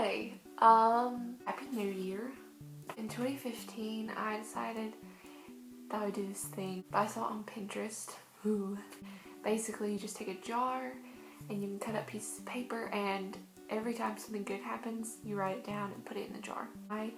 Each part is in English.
Hi! Happy New Year. In 2015, I decided that I would do this thing I saw on Pinterest. Ooh. Basically, you just take a jar and you can cut up pieces of paper, and every time something good happens, you write it down and put it in the jar. I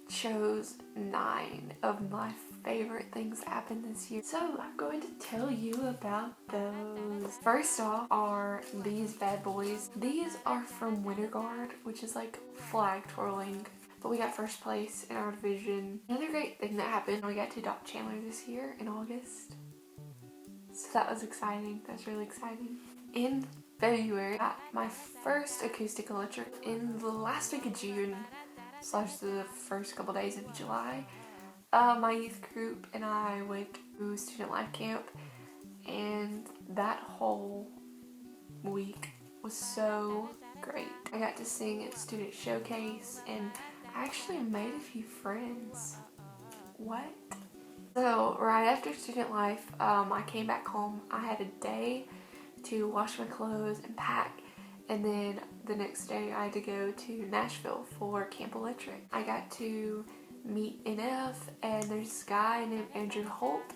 chose 9 of my favorite things that happened this year, so I'm going to tell you about those. First off are these bad boys. These are from Winter Guard, which is like flag twirling, but we got first place in our division. Another great thing that happened, we got to adopt Chandler this year in August, so that was exciting. That's really exciting. In February, I got my first acoustic electric. In the last week of June / the first couple days of July, my youth group and I went to student life camp, and that whole week was so great. I got to sing at student showcase and I actually made a few friends. What? So right after student life, I came back home. I had a day to wash my clothes and pack, and then the next day I had to go to Nashville for Camp Electric. I got to meet NF, and there's this guy named Andrew Holt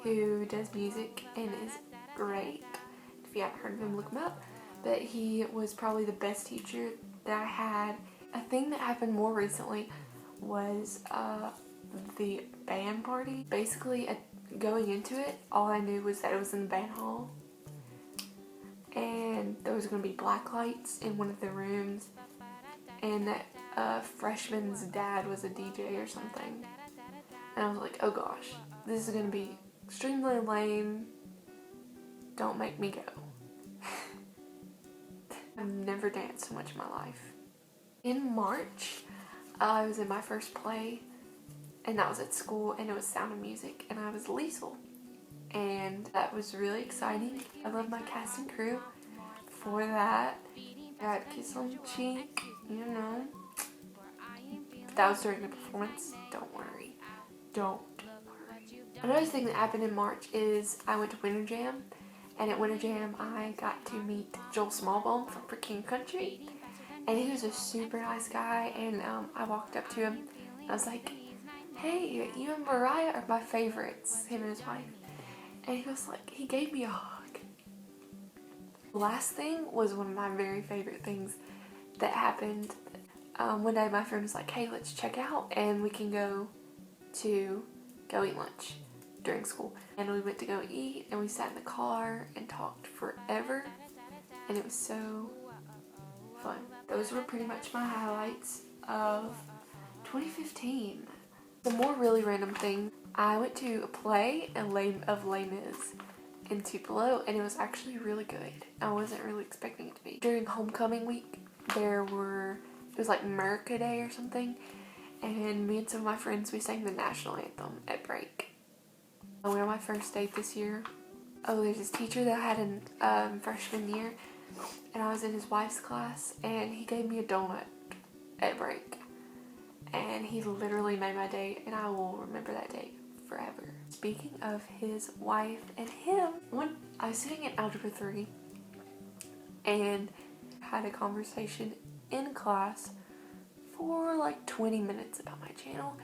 who does music and is great. If you haven't heard of him, look him up. But he was probably the best teacher that I had. A thing that happened more recently was the band party. Basically, going into it, all I knew was that it was in the band hall, and there was going to be black lights in one of the rooms, and that freshman's dad was a DJ or something. And I was like, oh gosh, this is going to be extremely lame. Don't make me go. I've never danced so much in my life. In March, I was in my first play, and that was at school, and it was Sound of Music, and I was Liesel. And that was really exciting. I love my cast and crew. For that, I got a kiss on the cheek, you know. But that was during the performance. Don't worry. Don't worry. Another thing that happened in March is I went to Winter Jam, and at Winter Jam I got to meet Joel Smallbone from For King Country, and he was a super nice guy. And I walked up to him and I was like, hey, you and Mariah are my favorites, him and his wife. And he was like, he gave me a hug. The last thing was one of my very favorite things that happened. One day my friend was like, hey, let's check out and we can go eat lunch during school. And we went to go eat, and we sat in the car and talked forever, and it was so fun. Those were pretty much my highlights of 2015. The more really random thing, I went to a play of Les Mis in Tupelo, and it was actually really good. I wasn't really expecting it to be. During homecoming week, it was like America Day or something, and me and some of my friends, we sang the national anthem at break. I went on my first date this year. Oh, there's this teacher that I had in freshman year, and I was in his wife's class, and he gave me a donut at break. And he literally made my day, and I will remember that day forever. Speaking of his wife and him, I was sitting in Algebra 3 and had a conversation in class for like 20 minutes about my channel,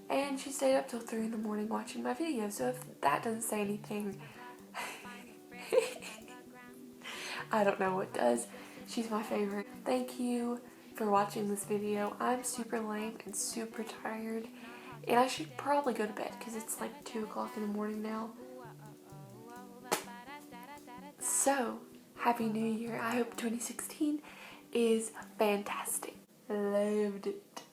and she stayed up till 3 in the morning watching my video. So if that doesn't say anything, I don't know what does. She's my favorite. Thank you for watching this video. I'm super lame and super tired, and I should probably go to bed because it's like 2 o'clock in the morning now. So, Happy New Year. I hope 2016 is fantastic. Loved it.